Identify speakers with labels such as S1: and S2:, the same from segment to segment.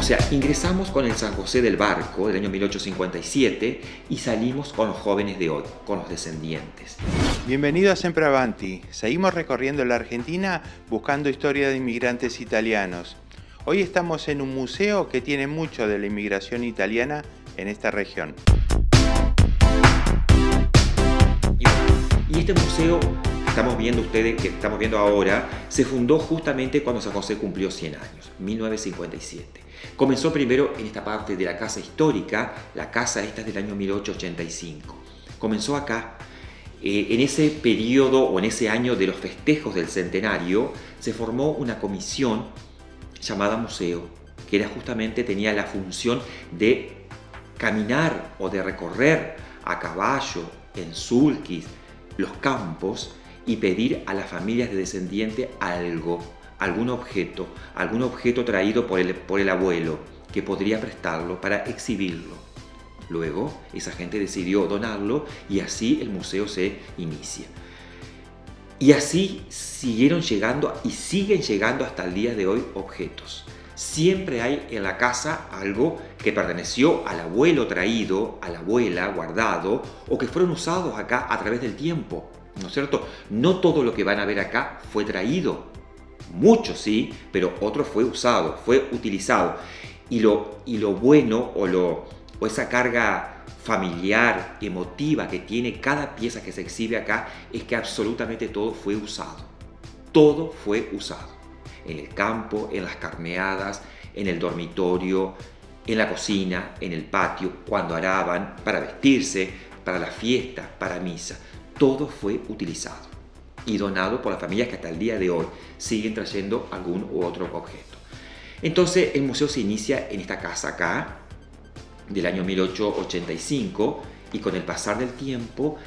S1: O sea, ingresamos con el San José del Barco del año 1857 y salimos con los jóvenes de hoy, con los descendientes.
S2: Bienvenido a Sempre Avanti. Seguimos recorriendo la Argentina buscando historia de inmigrantes italianos. Hoy estamos en un museo que tiene mucho de la inmigración italiana en esta región.
S1: Y este museo que estamos viendo ahora, se fundó justamente cuando San José cumplió 100 años, 1957. Comenzó primero en esta parte de la casa histórica, la casa esta es del año 1885. Comenzó acá, en ese periodo o en ese año de los festejos del centenario, se formó una comisión llamada museo, que tenía la función de caminar o de recorrer a caballo, en sulkis, los campos y pedir a las familias de descendientes algún objeto traído por el abuelo que podría prestarlo para exhibirlo. Luego, esa gente decidió donarlo y así el museo se inicia. Y así siguieron llegando y siguen llegando hasta el día de hoy objetos. Siempre hay en la casa algo que perteneció al abuelo traído, a la abuela guardado, o que fueron usados acá a través del tiempo, ¿no es cierto? No todo lo que van a ver acá fue traído, mucho sí, pero otro fue usado, fue utilizado. Y lo bueno o esa carga familiar, emotiva que tiene cada pieza que se exhibe acá es que absolutamente todo fue usado. Todo fue usado. En el campo, en las carneadas, en el dormitorio, en la cocina, en el patio, cuando araban, para vestirse, para la fiesta, para misa. Todo fue utilizado y donado por las familias que hasta el día de hoy siguen trayendo algún u otro objeto. Entonces el museo se inicia en esta casa acá, del año 1885, y con el pasar del tiempo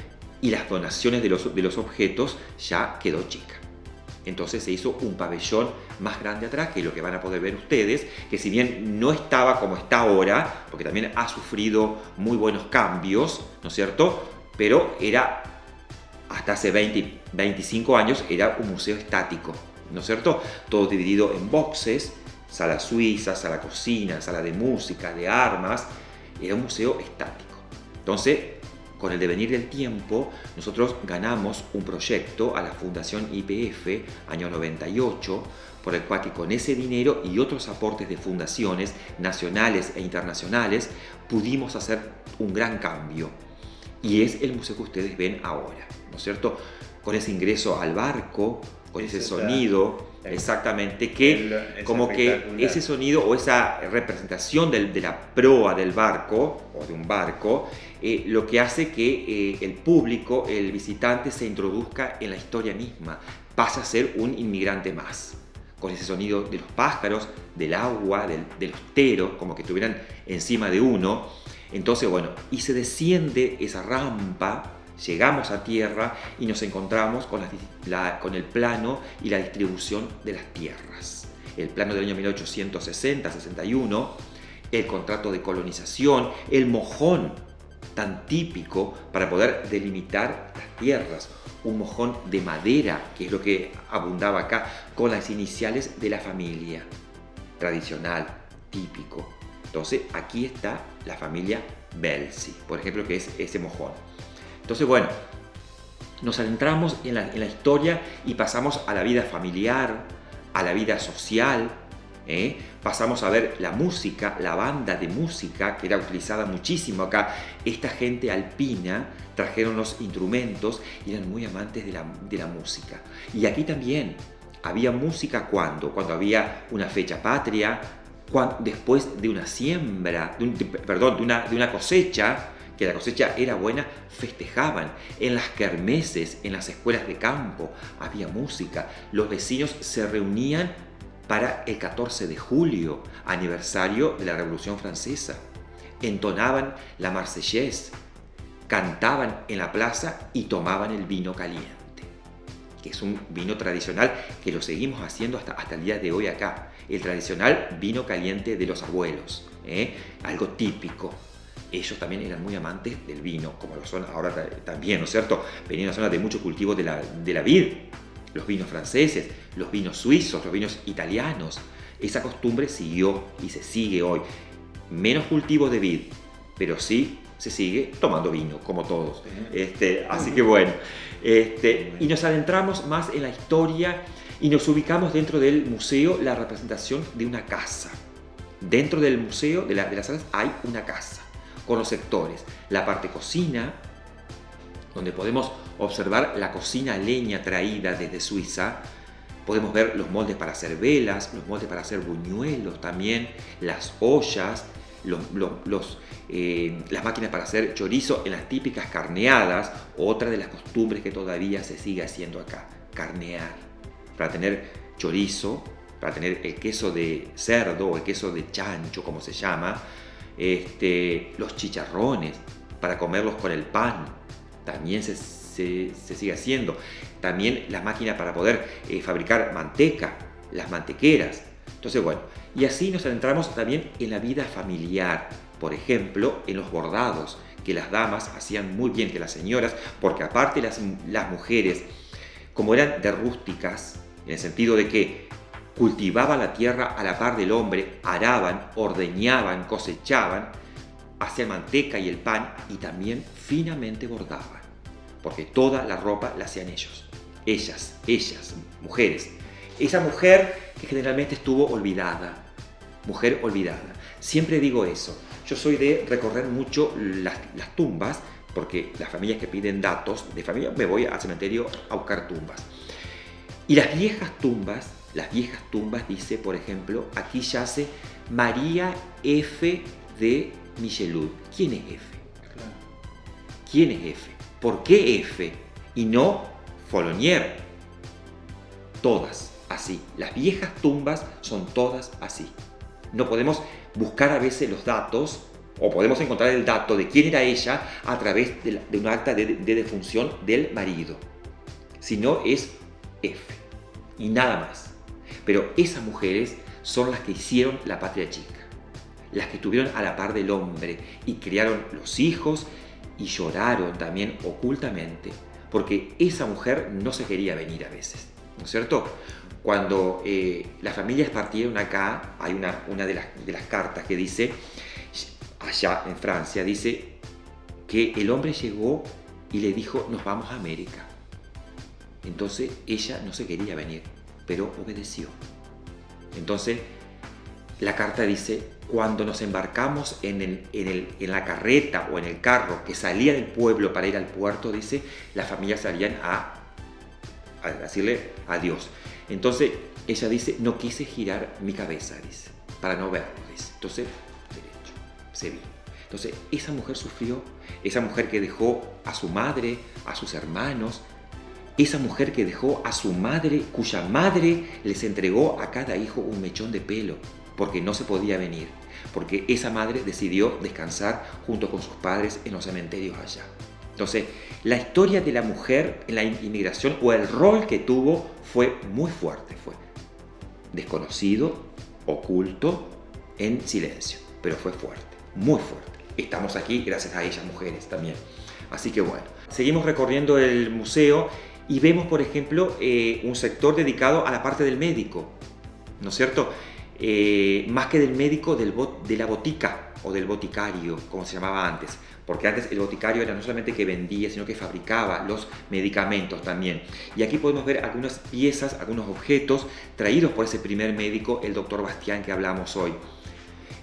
S1: y las donaciones de los objetos ya quedó chica. Entonces se hizo un pabellón más grande atrás, que es lo que van a poder ver ustedes, que si bien no estaba como está ahora, porque también ha sufrido muy buenos cambios, ¿no es cierto? Pero era, hasta hace 25 años, era un museo estático, ¿no es cierto? Todo dividido en boxes, sala suiza, sala cocina, sala de música, de armas, era un museo estático. Entonces, con el devenir del tiempo, nosotros ganamos un proyecto a la Fundación YPF, año 98, por el cual que con ese dinero y otros aportes de fundaciones nacionales e internacionales pudimos hacer un gran cambio. Y es el museo que ustedes ven ahora, ¿no es cierto? Con ese ingreso al barco, con ese sonido, exactamente, que como que ese sonido o esa representación de la proa del barco o de un barco, lo que hace que el público, el visitante, se introduzca en la historia misma, pasa a ser un inmigrante más, con ese sonido de los pájaros, del agua, de los teros, como que estuvieran encima de uno. Entonces, bueno, y se desciende esa rampa, llegamos a tierra y nos encontramos con el plano y la distribución de las tierras. El plano del año 1860-61, el contrato de colonización, el mojón tan típico para poder delimitar las tierras, un mojón de madera, que es lo que abundaba acá, con las iniciales de la familia, tradicional, típico. Entonces aquí está la familia Belsi, por ejemplo, que es ese mojón. Entonces, bueno, nos adentramos en la historia y pasamos a la vida familiar, a la vida social, pasamos a ver la música, la banda de música que era utilizada muchísimo acá. Esta gente alpina trajeron los instrumentos y eran muy amantes de la música. Y aquí también había música cuando había una fecha patria, después de una siembra, de una cosecha, que la cosecha era buena, festejaban. En las kermeses, en las escuelas de campo, había música. Los vecinos se reunían para el 14 de julio, aniversario de la Revolución Francesa. Entonaban la Marseillaise, cantaban en la plaza y tomaban el vino caliente, que es un vino tradicional que lo seguimos haciendo hasta el día de hoy acá. El tradicional vino caliente de los abuelos, algo típico. Ellos también eran muy amantes del vino, como lo son ahora también, ¿no es cierto? Venía una zona de mucho cultivo de la vid, los vinos franceses, los vinos suizos, los vinos italianos. esa costumbre siguió y se sigue hoy. Menos cultivos de vid, pero sí se sigue tomando vino, como todos. Así que bueno, y nos adentramos más en la historia y nos ubicamos dentro del museo, la representación de una casa. Dentro del museo, de las salas, hay una casa, con los sectores. La parte cocina, donde podemos observar la cocina a leña traída desde Suiza. Podemos ver los moldes para hacer velas, los moldes para hacer buñuelos también, las ollas, las máquinas para hacer chorizo en las típicas carneadas, otra de las costumbres que todavía se sigue haciendo acá, carnear, para tener chorizo, para tener el queso de cerdo o el queso de chancho, como se llama, los chicharrones, para comerlos con el pan, también se sigue haciendo. También las máquinas para poder fabricar manteca, las mantequeras. Entonces, bueno, y así nos adentramos también en la vida familiar. Por ejemplo, en los bordados, que las damas hacían muy bien, que las señoras, porque aparte las mujeres, como eran de rústicas, en el sentido de que cultivaban la tierra a la par del hombre, araban, ordeñaban, cosechaban, hacían manteca y el pan, y también finamente bordaban, porque toda la ropa la hacían ellos. Ellas, mujeres. Esa mujer que generalmente estuvo olvidada, mujer olvidada. Siempre digo eso. Yo soy de recorrer mucho las tumbas, porque las familias que piden datos de familia, me voy al cementerio a buscar tumbas. Y las viejas tumbas dice, por ejemplo, aquí yace María F. de Michelud. ¿Quién es F? ¿Quién es F? ¿Por qué F? Y no Follonier. Todas así. Las viejas tumbas son todas así. No podemos buscar a veces los datos, o podemos encontrar el dato de quién era ella a través de un acta de defunción del marido. Si no, es F. Y nada más. Pero esas mujeres son las que hicieron la patria chica. Las que estuvieron a la par del hombre y criaron los hijos y lloraron también ocultamente, porque esa mujer no se quería venir a veces, ¿no es cierto? Cuando las familias partieron acá, hay una de las cartas que dice, allá en Francia, dice que el hombre llegó y le dijo, nos vamos a América. Entonces ella no se quería venir, pero obedeció. Entonces la carta dice, cuando nos embarcamos en la carreta o en el carro que salía del pueblo para ir al puerto, dice, las familias salían a decirle adiós. Entonces ella dice, no quise girar mi cabeza, dice, para no verlo, dice. Entonces, derecho, se vino. Entonces esa mujer sufrió, esa mujer que dejó a su madre, a sus hermanos, esa mujer que dejó a su madre, cuya madre les entregó a cada hijo un mechón de pelo, porque no se podía venir, porque esa madre decidió descansar junto con sus padres en los cementerios allá. Entonces, la historia de la mujer en la inmigración o el rol que tuvo fue muy fuerte, fue desconocido, oculto, en silencio, pero fue fuerte, muy fuerte. Estamos aquí gracias a ellas, mujeres también. Así que bueno, seguimos recorriendo el museo y vemos, por ejemplo, un sector dedicado a la parte del médico, ¿no es cierto? Más que del médico, de la botica o del boticario, como se llamaba antes, porque antes el boticario era no solamente que vendía, sino que fabricaba los medicamentos también. Y aquí podemos ver algunas piezas, algunos objetos traídos por ese primer médico, el doctor Bastián, que hablamos hoy.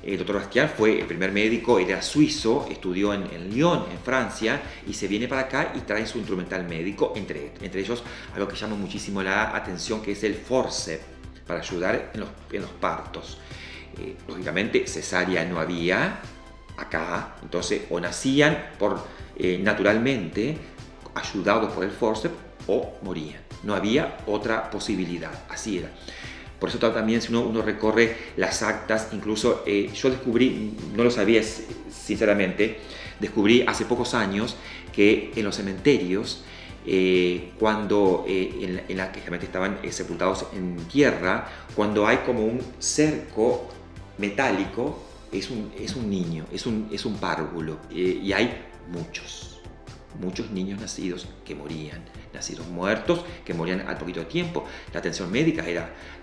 S1: El doctor Bastián fue el primer médico, era suizo, estudió en Lyon, en Francia, y se viene para acá y trae su instrumental médico, entre ellos algo que llama muchísimo la atención, que es el forceps, para ayudar en los partos. Lógicamente cesárea no había acá, entonces o nacían naturalmente ayudados por el forceps o morían. No había otra posibilidad, así era. Por eso también si uno recorre las actas, incluso yo descubrí, no lo sabía sinceramente, descubrí hace pocos años que en los cementerios, cuando en la que realmente estaban sepultados en tierra, cuando hay como un cerco metálico, es un niño, es un párvulo, y hay muchos. muchos niños nacidos que morían, nacidos muertos que morían al poquito tiempo. La atención médica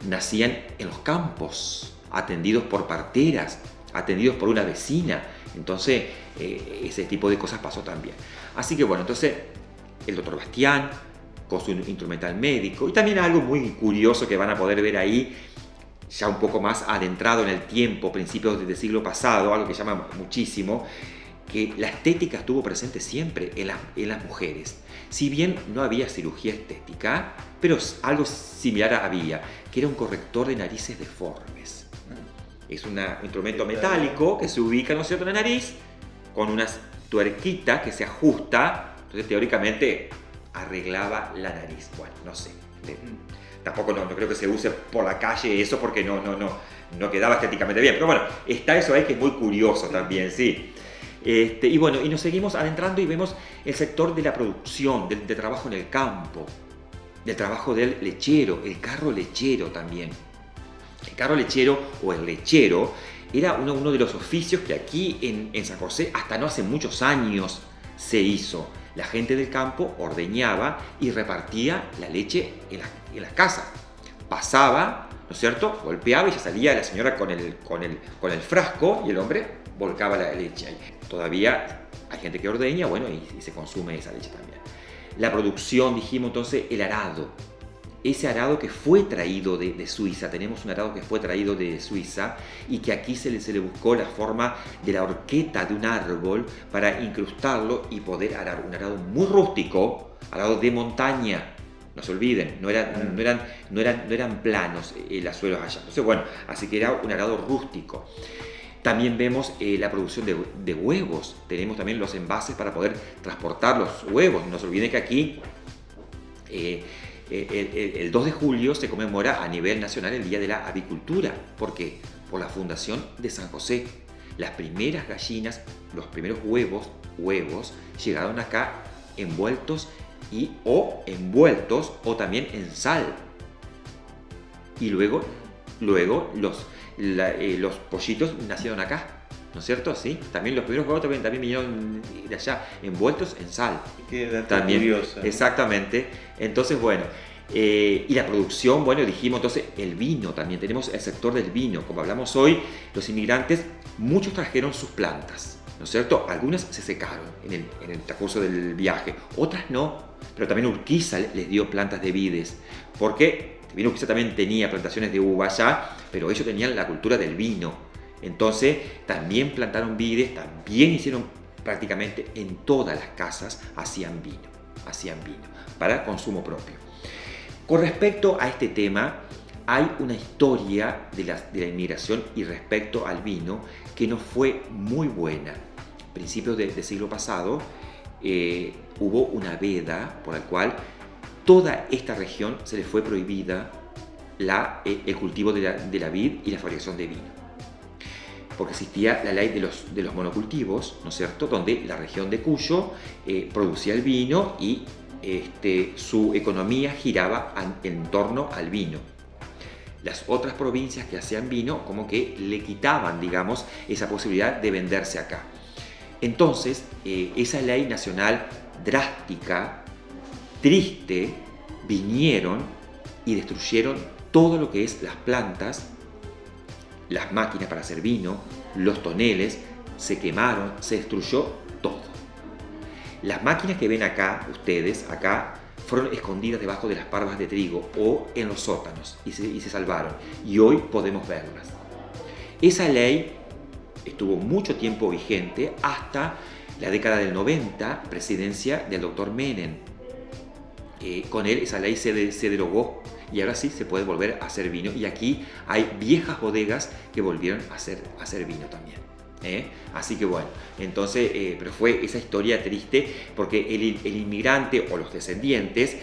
S1: nacían en los campos, atendidos por parteras, atendidos por una vecina. Entonces, ese tipo de cosas pasó también. Así que bueno, entonces el doctor Bastián con su instrumental médico, y también algo muy curioso que van a poder ver ahí, ya un poco más adentrado en el tiempo, principios del siglo pasado, algo que llama muchísimo, que la estética estuvo presente siempre en las mujeres. Si bien no había cirugía estética, pero algo similar había, que era un corrector de narices deformes. Es un instrumento metálico que se ubica, ¿no es cierto?, en la nariz, con unas tuerquitas que se ajusta, entonces teóricamente arreglaba la nariz. Bueno, no sé. Tampoco no creo que se use por la calle eso porque no quedaba estéticamente bien. Pero bueno, está eso ahí que es muy curioso también, sí. Y bueno, y nos seguimos adentrando y vemos el sector de la producción, del trabajo en el campo, del trabajo del lechero, el carro lechero también. El carro lechero o el lechero era uno de los oficios que aquí en San José hasta no hace muchos años se hizo. La gente del campo ordeñaba y repartía la leche en las casas. Pasaba, ¿no es cierto?, golpeaba y ya salía la señora con el frasco y el hombre volcaba la leche ahí. Todavía hay gente que ordeña, bueno, y se consume esa leche también. La producción, dijimos entonces, el arado. Ese arado que fue traído de Suiza, tenemos un arado que fue traído de Suiza y que aquí se le buscó la forma de la horqueta de un árbol para incrustarlo y poder arar. Un arado muy rústico, arado de montaña. No se olviden, no eran planos los suelos allá. Entonces, bueno, así que era un arado rústico. También vemos la producción de huevos. Tenemos también los envases para poder transportar los huevos. No se olviden que aquí el 2 de julio se conmemora a nivel nacional el Día de la Avicultura. ¿Por qué? Por la fundación de San José. Las primeras gallinas, los primeros huevos llegaron acá envueltos o también en sal. Y luego los pollitos nacieron acá, ¿no es cierto? ¿Sí? También los primeros huevos también vinieron de allá, envueltos en sal.
S2: Qué dato
S1: también,
S2: curioso.
S1: Exactamente. Entonces, bueno, y la producción, bueno, dijimos entonces el vino también. Tenemos el sector del vino. Como hablamos hoy, los inmigrantes, muchos trajeron sus plantas, ¿no es cierto? Algunas se secaron en el transcurso del viaje, otras no. Pero también Urquiza les dio plantas de vides, porque Urquiza también tenía plantaciones de uva allá, pero ellos tenían la cultura del vino. Entonces también plantaron vides, también hicieron prácticamente en todas las casas, hacían vino para consumo propio. Con respecto a este tema, hay una historia de la inmigración y respecto al vino que no fue muy buena. A principios del siglo pasado hubo una veda por la cual toda esta región se le fue prohibida el cultivo de la vid y la fabricación de vino. Porque existía la ley de los monocultivos, ¿no es cierto?, donde la región de Cuyo producía el vino y su economía giraba en torno al vino. Las otras provincias que hacían vino como que le quitaban, digamos, esa posibilidad de venderse acá. Entonces, esa ley nacional drástica, triste, vinieron y destruyeron todo lo que es las plantas, las máquinas para hacer vino, los toneles, se quemaron, se destruyó todo. Las máquinas que ven acá, ustedes, acá, fueron escondidas debajo de las parvas de trigo o en los sótanos y se salvaron. Y hoy podemos verlas. Esa ley estuvo mucho tiempo vigente hasta la década del 90, presidencia del doctor Menem. Con él esa ley se derogó y ahora sí se puede volver a hacer vino. Y aquí hay viejas bodegas que volvieron a hacer vino también. Así que bueno, entonces, pero fue esa historia triste porque el inmigrante o los descendientes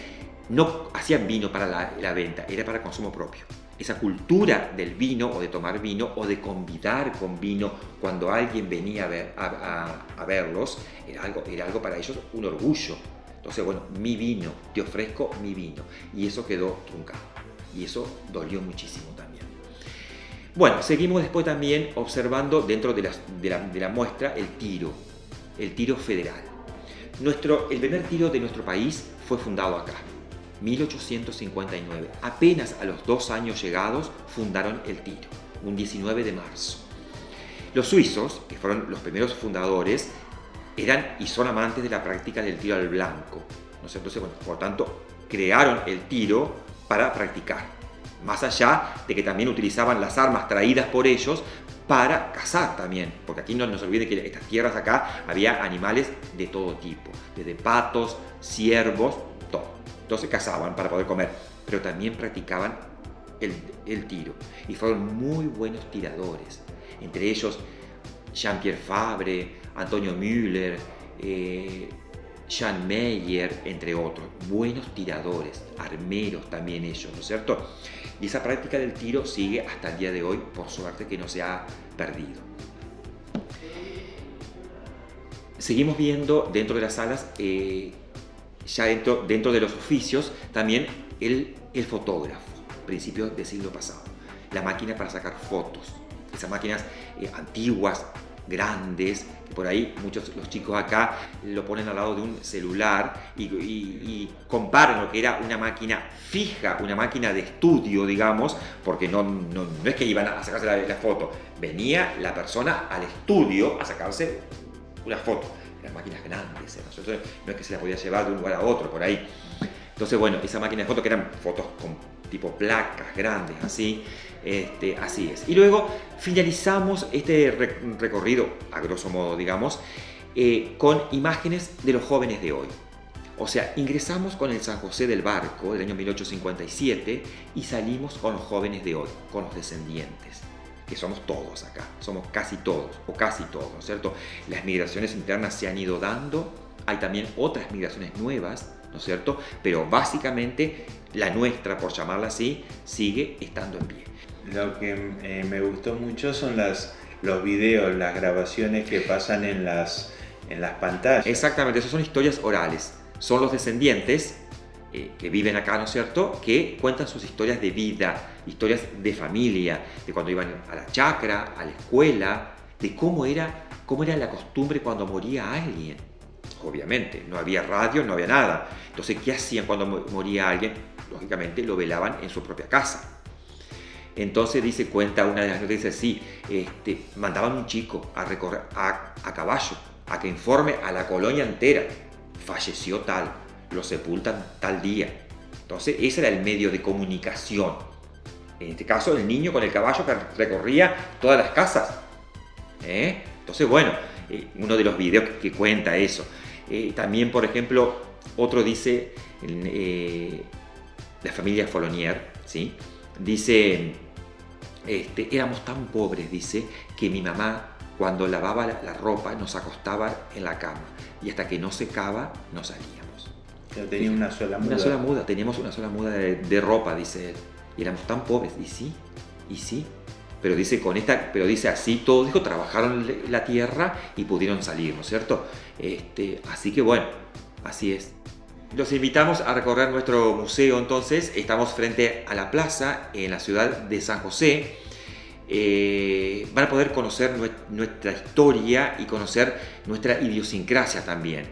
S1: no hacían vino para la venta, era para consumo propio. Esa cultura del vino o de tomar vino o de convidar con vino cuando alguien venía a verlos, era algo para ellos, un orgullo. Entonces, bueno, mi vino, te ofrezco mi vino. Y eso quedó truncado. Y eso dolió muchísimo también. Bueno, seguimos después también observando dentro de la muestra el tiro federal. El primer tiro de nuestro país fue fundado acá, 1859. Apenas a los 2 años llegados fundaron el tiro, un 19 de marzo. Los suizos, que fueron los primeros fundadores, eran y son amantes de la práctica del tiro al blanco, ¿no? Entonces, bueno, por tanto, crearon el tiro para practicar. Más allá de que también utilizaban las armas traídas por ellos para cazar también, porque aquí no nos olviden que en estas tierras acá había animales de todo tipo, desde patos, ciervos, todo. Entonces cazaban para poder comer, pero también practicaban el tiro y fueron muy buenos tiradores, entre ellos Jean-Pierre Fabre, Antonio Müller, Jan Meyer, entre otros, buenos tiradores, armeros también ellos, ¿no es cierto? Y esa práctica del tiro sigue hasta el día de hoy, por suerte que no se ha perdido. Seguimos viendo dentro de las salas, ya dentro de los oficios, también el fotógrafo, principios del siglo pasado, la máquina para sacar fotos, esas máquinas antiguas, grandes, que por ahí muchos los chicos acá lo ponen al lado de un celular y comparan lo que era una máquina fija, una máquina de estudio, digamos, porque no es que iban a sacarse la foto, venía la persona al estudio a sacarse una foto. Eran máquinas grandes, ¿no? No es que se la podía llevar de un lugar a otro por ahí. Entonces, bueno, esa máquina de fotos que eran fotos con tipo placas grandes, así es. Y luego finalizamos este recorrido, a grosso modo, digamos, con imágenes de los jóvenes de hoy. O sea, ingresamos con el San José del Barco del año 1857 y salimos con los jóvenes de hoy, con los descendientes, que somos todos acá, somos casi todos, o casi todos, ¿no es cierto? Las migraciones internas se han ido dando, hay también otras migraciones nuevas, ¿no es cierto? Pero básicamente la nuestra, por llamarla así, sigue estando en pie.
S2: Lo que me gustó mucho son los videos, las grabaciones que pasan en las pantallas.
S1: Exactamente, esas son historias orales. Son los descendientes que viven acá, ¿no es cierto?, que cuentan sus historias de vida, historias de familia, de cuando iban a la chacra, a la escuela, de cómo era la costumbre cuando moría alguien. Obviamente, no había radio, no había nada. Entonces, ¿qué hacían cuando moría alguien? Lógicamente, lo velaban en su propia casa. Entonces cuenta una de las noticias, sí, mandaban un chico a recorrer a caballo, a que informe a la colonia entera. Falleció tal, lo sepultan tal día. Entonces, ese era el medio de comunicación. En este caso, el niño con el caballo que recorría todas las casas. Entonces, bueno, uno de los videos que cuenta eso. También, por ejemplo, otro dice, la familia Follonier, ¿sí? Dice, éramos tan pobres, dice, que mi mamá, cuando lavaba la ropa, nos acostaba en la cama y hasta que no secaba, no salíamos.
S2: Pero tenía una sola muda.
S1: Una sola muda, teníamos una sola muda de ropa, dice él. Y éramos tan pobres, y sí. Pero dice así, todos, trabajaron la tierra y pudieron salir, ¿no es cierto? Así que bueno, así es. Los invitamos a recorrer nuestro museo, entonces. Estamos frente a la plaza en la ciudad de San José. Van a poder conocer nuestra historia y conocer nuestra idiosincrasia también.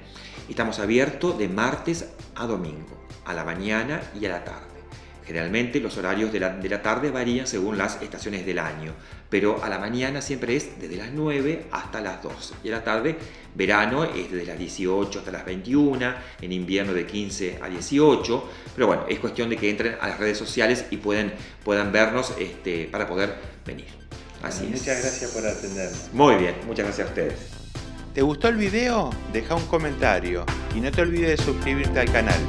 S1: Estamos abiertos de martes a domingo, a la mañana y a la tarde. Generalmente los horarios de la tarde varían según las estaciones del año, pero a la mañana siempre es desde las 9 hasta las 12. Y a la tarde, verano, es desde las 18 hasta las 21, en invierno de 15 a 18. Pero bueno, es cuestión de que entren a las redes sociales y puedan vernos para poder venir. Así es.
S2: Muchas gracias por atendernos.
S1: Muy bien, muchas gracias a ustedes.
S2: ¿Te gustó el video? Deja un comentario y no te olvides de suscribirte al canal.